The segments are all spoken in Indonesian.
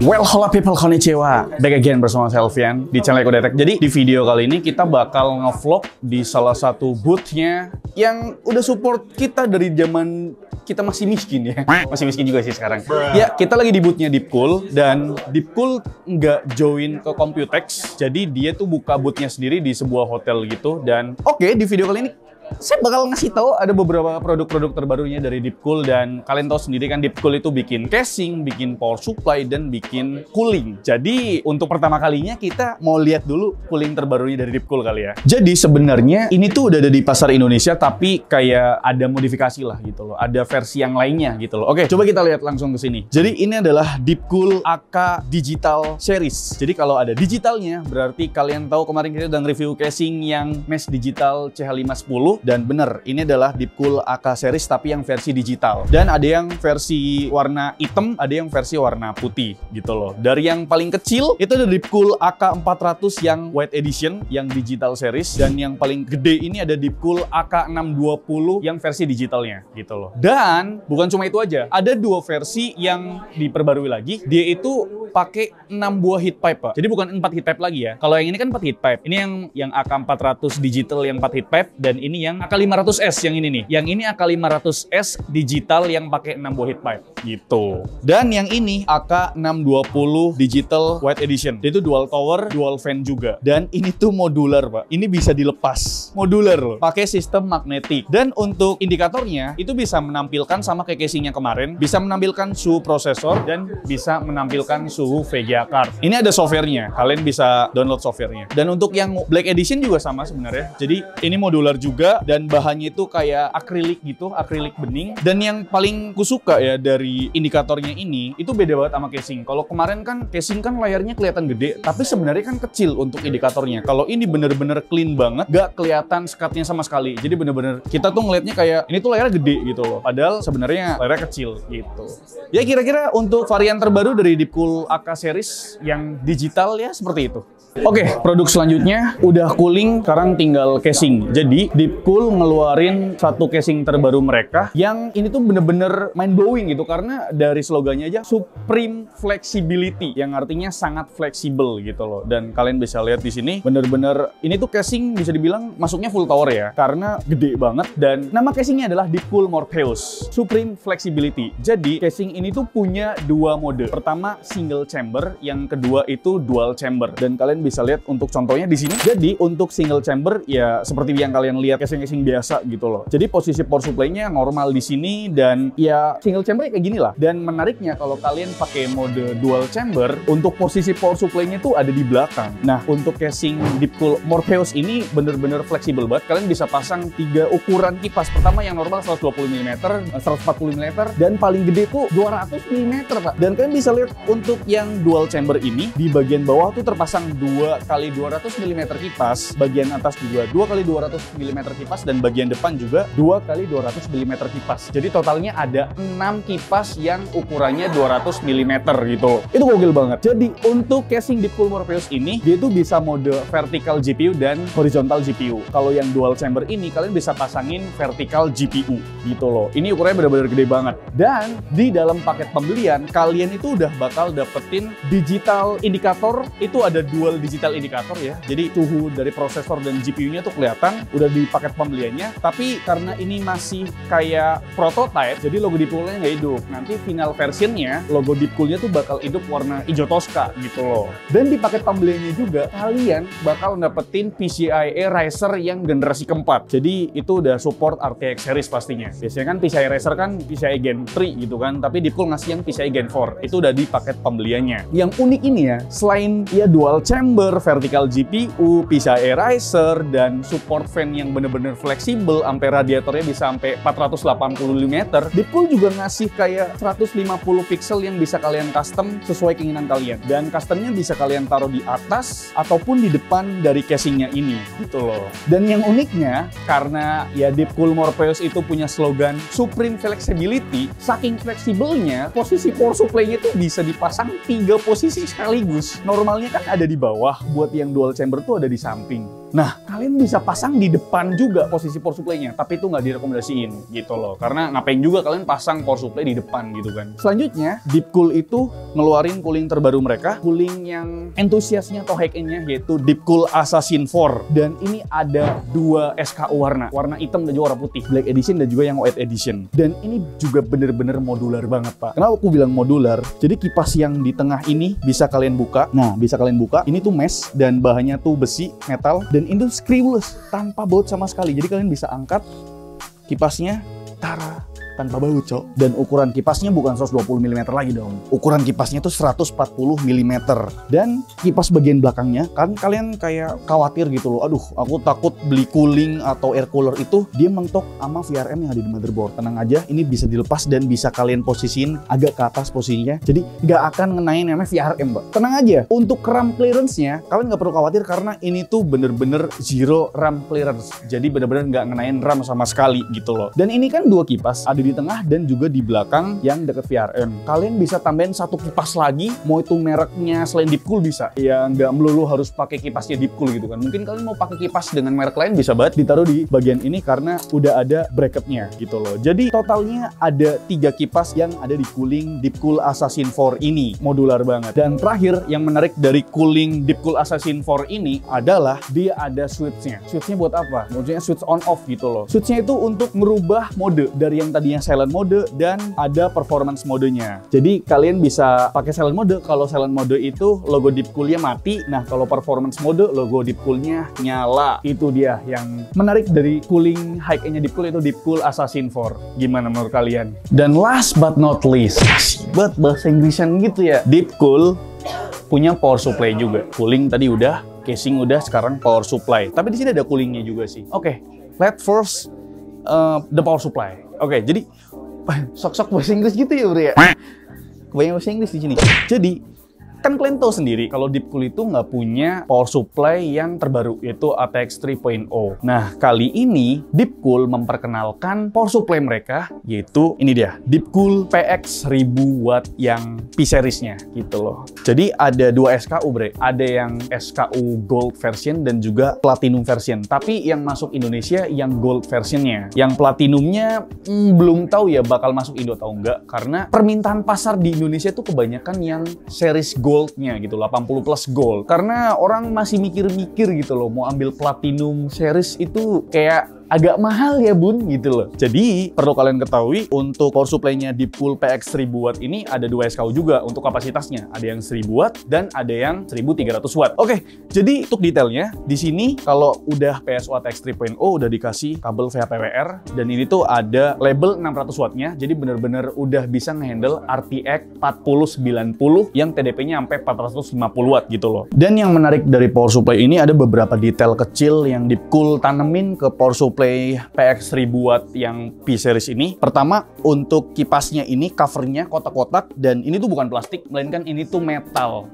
Well, hola people, konnichiwa. Back again bersama saya Alfian di channel Ekodetek. Jadi di video kali ini kita bakal ngevlog di salah satu boothnya yang udah support kita dari zaman kita masih miskin ya. Masih miskin juga sih sekarang. Ya, kita lagi di boothnya Deepcool dan Deepcool nggak join ke Computex. Jadi dia tuh buka boothnya sendiri di sebuah hotel gitu. Dan oke, di video kali ini saya bakal ngasih tahu ada beberapa produk-produk terbarunya dari Deepcool, dan kalian tahu sendiri kan Deepcool itu bikin casing, bikin power supply, dan bikin cooling. Jadi untuk pertama kalinya kita mau lihat dulu cooling terbarunya dari Deepcool kali ya. Jadi sebenarnya ini tuh udah ada di pasar Indonesia, tapi kayak ada modifikasi lah gitu loh. Ada versi yang lainnya gitu loh. Oke, coba kita lihat langsung ke sini. Jadi ini adalah Deepcool AK Digital Series. Jadi kalau ada digitalnya berarti kalian tahu kemarin kita udah nge-review casing yang mesh digital CH510. Dan bener, ini adalah Deepcool AK series tapi yang versi digital. Dan ada yang versi warna hitam, ada yang versi warna putih gitu loh. Dari yang paling kecil itu ada Deepcool AK 400 yang white edition, yang digital series. Dan yang paling gede ini ada Deepcool AK 620 yang versi digitalnya gitu loh. Dan bukan cuma itu aja, ada dua versi yang diperbarui lagi. Dia itu pakai 6 buah heat pipe, Pak. Jadi bukan 4 heat pipe lagi ya. Kalau yang ini kan 4 heat pipe. Ini yang AK 400 digital yang 4 heat pipe, dan ini yang AK 500S yang ini nih. Yang ini AK 500S digital yang pakai 6 buah heat pipe gitu. Dan yang ini AK 620 digital white edition. Dia itu dual tower, dual fan juga. Dan ini tuh modular, Pak. Ini bisa dilepas. Modular loh. Pakai sistem magnetik. Dan untuk indikatornya itu bisa menampilkan sama kayak casingnya kemarin, bisa menampilkan suhu prosesor dan bisa menampilkan suhu VGA card. Ini ada softwarenya. Kalian bisa download softwarenya. Dan untuk yang black edition juga sama sebenarnya. Jadi ini modular juga. Dan bahannya itu kayak akrilik gitu, akrilik bening. Dan yang paling kusuka ya dari indikatornya ini, itu beda banget sama casing. Kalau kemarin kan casing kan layarnya kelihatan gede, tapi sebenarnya kan kecil untuk indikatornya. Kalau ini bener-bener clean banget, gak kelihatan sekatnya sama sekali. Jadi bener-bener kita tuh ngelihatnya kayak ini tuh layarnya gede gitu loh. Padahal sebenarnya layarnya kecil gitu. Ya kira-kira untuk varian terbaru dari Deepcool AK series yang digital ya seperti itu. Oke, produk selanjutnya udah cooling, sekarang tinggal casing. Jadi Deepcool ngeluarin satu casing terbaru mereka yang ini tuh bener-bener mind blowing gitu, karena dari slogannya aja Supreme Flexibility, yang artinya sangat fleksibel gitu loh. Dan kalian bisa lihat di sini bener-bener ini tuh casing bisa dibilang masuknya full tower ya, karena gede banget. Dan nama casingnya adalah Deepcool Morpheus Supreme Flexibility. Jadi casing ini tuh punya dua mode. Pertama single chamber, yang kedua itu dual chamber. Dan kalian bisa lihat untuk contohnya di sini. Jadi untuk single chamber ya seperti yang kalian lihat casing-casing biasa gitu loh. Jadi posisi power supply-nya normal di sini, dan ya single chamber kayak gini lah. Dan menariknya kalau kalian pakai mode dual chamber, untuk posisi power supply-nya tuh ada di belakang. Nah, untuk casing Deepcool Morpheus ini bener-bener fleksibel banget. Kalian bisa pasang 3 ukuran kipas. Pertama yang normal 120 mm, 140 mm, dan paling gede tuh 200 mm, Pak. Dan kalian bisa lihat untuk yang dual chamber ini di bagian bawah tuh terpasang 2 kali 200 mm kipas, bagian atas juga 2 kali 200 mm kipas, dan bagian depan juga 2 kali 200 mm kipas. Jadi totalnya ada 6 kipas yang ukurannya 200 mm gitu. Itu gokil banget. Jadi untuk casing Deepcool Morpheus ini, dia tuh bisa mode vertical GPU dan horizontal GPU. Kalau yang dual chamber ini kalian bisa pasangin vertical GPU gitu loh. Ini ukurannya benar-benar gede banget. Dan di dalam paket pembelian kalian itu udah bakal dapetin digital indikator. Itu ada dual digital indikator ya. Jadi suhu dari prosesor dan GPU-nya tuh kelihatan udah di paket pembeliannya. Tapi karena ini masih kayak prototype, jadi logo Deepcool-nya nggak hidup. Nanti final versionnya, logo Deepcool-nya tuh bakal hidup warna hijau Tosca gitu loh. Dan di paket pembeliannya juga kalian bakal dapetin PCIe Racer yang generasi keempat. Jadi itu udah support RTX series pastinya. Biasanya kan PCIe Racer kan PCIe Gen 3 gitu kan, tapi Deepcool ngasih yang PCIe Gen 4. Itu udah di paket pembeliannya. Yang unik ini ya, selain ya dual chamber, vertical GPU, PCIe Racer, dan support fan yang bener-bener fleksibel, sampai radiatornya bisa sampai 480 mm. Deepcool juga ngasih kayak 150 pixel yang bisa kalian custom sesuai keinginan kalian. Dan customnya bisa kalian taruh di atas ataupun di depan dari casingnya ini gitu loh. Dan yang uniknya, karena ya Deepcool Morpheus itu punya slogan Supreme Flexibility, saking fleksibelnya posisi power supply-nya tuh bisa dipasang 3 posisi sekaligus. Normalnya kan ada di bawah, buat yang dual chamber tuh ada di samping. Nah, kalian bisa pasang di depan juga juga posisi power supply-nya, tapi itu nggak direkomendasiin gitu loh. Karena ngapain juga kalian pasang power supply di depan gitu kan. Selanjutnya, Deepcool itu ngeluarin cooling terbaru mereka, cooling yang entusiasnya atau high-end-nya, yaitu Deepcool Assassin 4. Dan ini ada 2 SKU warna hitam dan juga warna putih, Black Edition dan juga yang White Edition. Dan ini juga bener-bener modular banget, Pak. Kenapa aku bilang modular? Jadi kipas yang di tengah ini bisa kalian buka. Nah, bisa kalian buka. Ini tuh mesh dan bahannya tuh besi, metal, dan itu screwless, tanpa baut sama sekali. Jadi kalian bisa angkat kipasnya, tara, tanpa baut, cok. Dan ukuran kipasnya bukan 120 mm lagi dong. Ukuran kipasnya tuh 140 mm. Dan kipas bagian belakangnya, kan kalian kayak khawatir gitu loh. Aduh, aku takut beli cooling atau air cooler itu dia mentok sama VRM yang ada di motherboard. Tenang aja, ini bisa dilepas dan bisa kalian posisiin agak ke atas posisinya. Jadi nggak akan ngenain namanya VRM, Mbak. Tenang aja. Untuk RAM clearance-nya, kalian nggak perlu khawatir karena ini tuh bener-bener zero RAM clearance. Jadi bener-bener nggak ngenain RAM sama sekali gitu loh. Dan ini kan 2 kipas, ada di tengah dan juga di belakang yang deket VRM. Kalian bisa tambahin 1 kipas lagi, mau itu mereknya selain Deepcool bisa. Ya nggak melulu harus pakai kipasnya Deepcool gitu kan. Mungkin kalian mau pakai kipas dengan merek lain bisa banget ditaruh di bagian ini karena udah ada bracketnya gitu loh. Jadi totalnya ada 3 kipas yang ada di cooling Deepcool Assassin 4 ini. Modular banget. Dan terakhir yang menarik dari cooling Deepcool Assassin 4 ini adalah dia ada switch-nya. Switch-nya buat apa? Maksudnya switch on off gitu loh. Switch-nya itu untuk merubah mode dari yang tadinya silent mode dan ada performance modenya. Jadi kalian bisa pakai silent mode. Kalau silent mode itu logo Deepcool-nya mati. Nah, kalau performance mode logo Deepcool-nya nyala. Itu dia yang menarik dari cooling high-end-nya Deepcool, itu Deepcool Assassin 4. Gimana menurut kalian? Dan last but not least, asik banget bahasa Inggrisan gitu ya. Deepcool punya power supply juga. Cooling tadi udah, casing udah, sekarang power supply. Tapi di sini ada coolingnya juga sih. Oke, let's first the power supply. Oke, jadi sok-sok bahasa Inggris gitu ya, Bro ya. Kebanyakan bahasa Inggris di sini. Jadi kan kalian tahu sendiri kalau Deepcool itu nggak punya power supply yang terbaru, yaitu ATX 3.0. Nah, kali ini Deepcool memperkenalkan power supply mereka, yaitu ini dia, Deepcool PX 1000 watt yang P-Series-nya gitu loh. Jadi ada 2 SKU, Bre. Ada yang SKU Gold version dan juga Platinum version. Tapi yang masuk Indonesia yang Gold versionnya. Yang Platinumnya belum tahu ya bakal masuk Indo atau enggak, karena permintaan pasar di Indonesia tuh kebanyakan yang series Gold-nya gitu, 80 plus Gold. Karena orang masih mikir-mikir gitu loh, mau ambil Platinum series itu kayak agak mahal ya bun gitu loh. Jadi perlu kalian ketahui untuk power supply-nya Deepcool PX 1000 watt ini ada 2 SKU juga untuk kapasitasnya. Ada yang 1000 watt dan ada yang 1300 watt. Oke, jadi untuk detailnya di sini kalau udah PSU ATX 3.0 udah dikasih kabel VHPWR dan ini tuh ada label 600 wattnya. Jadi bener-bener udah bisa ngehandle RTX 4090 yang TDP-nya sampai 450 watt gitu loh. Dan yang menarik dari power supply ini ada beberapa detail kecil yang Deepcool tanemin ke power supply PX 1000 watt yang P-Series ini. Pertama, untuk kipasnya ini covernya kotak-kotak dan ini tuh bukan plastik, melainkan ini tuh metal.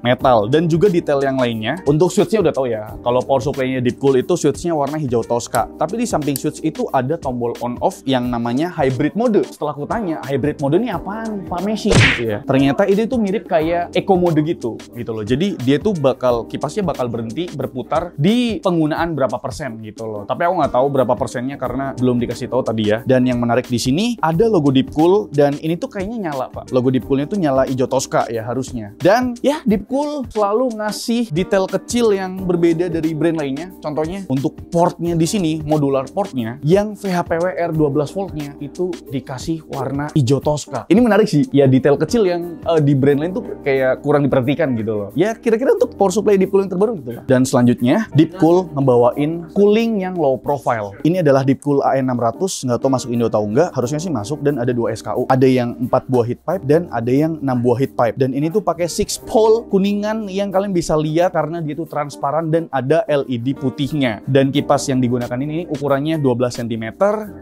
Dan juga detail yang lainnya. Untuk switch-nya udah tahu ya, kalau power supply-nya Deepcool itu switch-nya warna hijau Tosca. Tapi di samping switch itu ada tombol on-off yang namanya hybrid mode. Setelah aku tanya, hybrid mode ini apaan, Pak Messi? Gitu ya. Ternyata ini tuh mirip kayak eco mode gitu loh. Jadi dia tuh kipasnya bakal berhenti berputar di penggunaan berapa persen gitu loh. Tapi aku nggak tahu berapa persennya karena belum dikasih tahu tadi ya. Dan yang menarik di sini ada logo Deepcool dan ini tuh kayaknya nyala, Pak. Logo Deepcoolnya tuh nyala hijau Tosca ya harusnya. Dan ya Deepcool selalu ngasih detail kecil yang berbeda dari brand lainnya. Contohnya untuk portnya di sini, modular portnya yang VHPWR 12 voltnya itu dikasih warna hijau Tosca. Ini menarik sih. Ya detail kecil yang di brand lain tuh kayak kurang diperhatikan gitu loh. Ya kira-kira untuk power supply Deepcool yang terbaru gitu lah. Dan selanjutnya Deepcool ngebawain cooling yang low profile. Ini adalah Deepcool AN600, nggak tahu masuk Indo atau enggak, harusnya sih masuk dan ada 2 SKU. Ada yang 4 buah heat pipe dan ada yang 6 buah heat pipe. Dan ini tuh pakai 6 pole kuningan yang kalian bisa lihat karena dia tuh transparan dan ada LED putihnya. Dan kipas yang digunakan ini ukurannya 12 cm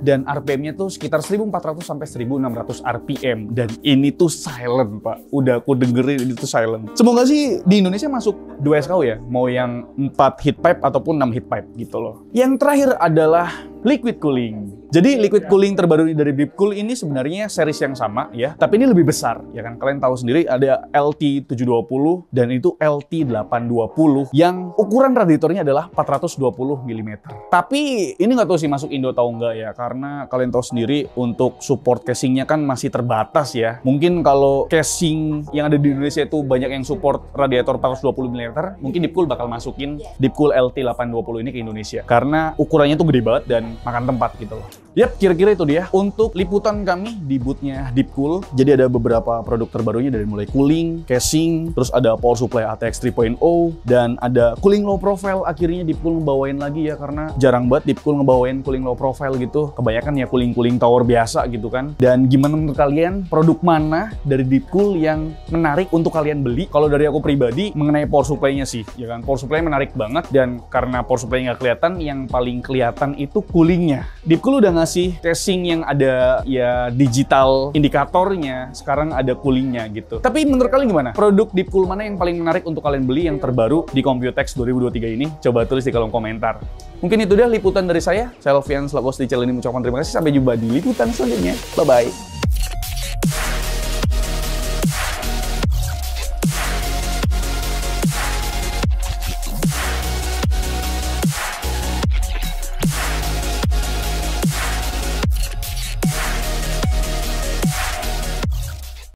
dan RPM-nya tuh sekitar 1400 sampai 1600 RPM. Dan ini tuh silent, Pak. Udah aku dengerin ini tuh silent. Semoga sih di Indonesia masuk 2 SKU ya, mau yang 4 heat pipe ataupun 6 heat pipe gitu loh. Yang terakhir adalah liquid cooling. Jadi liquid cooling terbaru dari Deepcool ini sebenarnya series yang sama ya, tapi ini lebih besar ya kan. Kalian tahu sendiri ada LT720 dan itu LT820 yang ukuran radiatornya adalah 420 mm. Tapi ini nggak tahu sih masuk Indo atau enggak ya, karena kalian tahu sendiri untuk support casingnya kan masih terbatas ya. Mungkin kalau casing yang ada di Indonesia itu banyak yang support radiator 420 mm, mungkin Deepcool bakal masukin Deepcool LT820 ini ke Indonesia karena ukurannya tuh gede banget dan makan tempat gitu loh. Yap, kira-kira itu dia untuk liputan kami di boothnya Deepcool. Jadi ada beberapa produk terbarunya dari mulai cooling, casing, terus ada power supply ATX 3.0, dan ada cooling low profile. Akhirnya Deepcool ngebawain lagi ya, karena jarang banget Deepcool ngebawain cooling low profile gitu. Kebanyakan ya cooling tower biasa gitu kan. Dan gimana menurut kalian, produk mana dari Deepcool yang menarik untuk kalian beli? Kalau dari aku pribadi, mengenai power supply-nya sih, ya kan, power supply menarik banget, dan karena power supply nggak kelihatan, yang paling kelihatan itu coolingnya. Deepcool udah ngasih casing yang ada ya digital indikatornya, sekarang ada coolingnya gitu. Tapi menurut kalian gimana? Produk Deepcool mana yang paling menarik untuk kalian beli yang terbaru di Computex 2023 ini? Coba tulis di kolom komentar. Mungkin itu dia liputan dari saya. Alfian selaku host di channel ini mengucapkan terima kasih. Sampai jumpa di liputan selanjutnya. Bye-bye.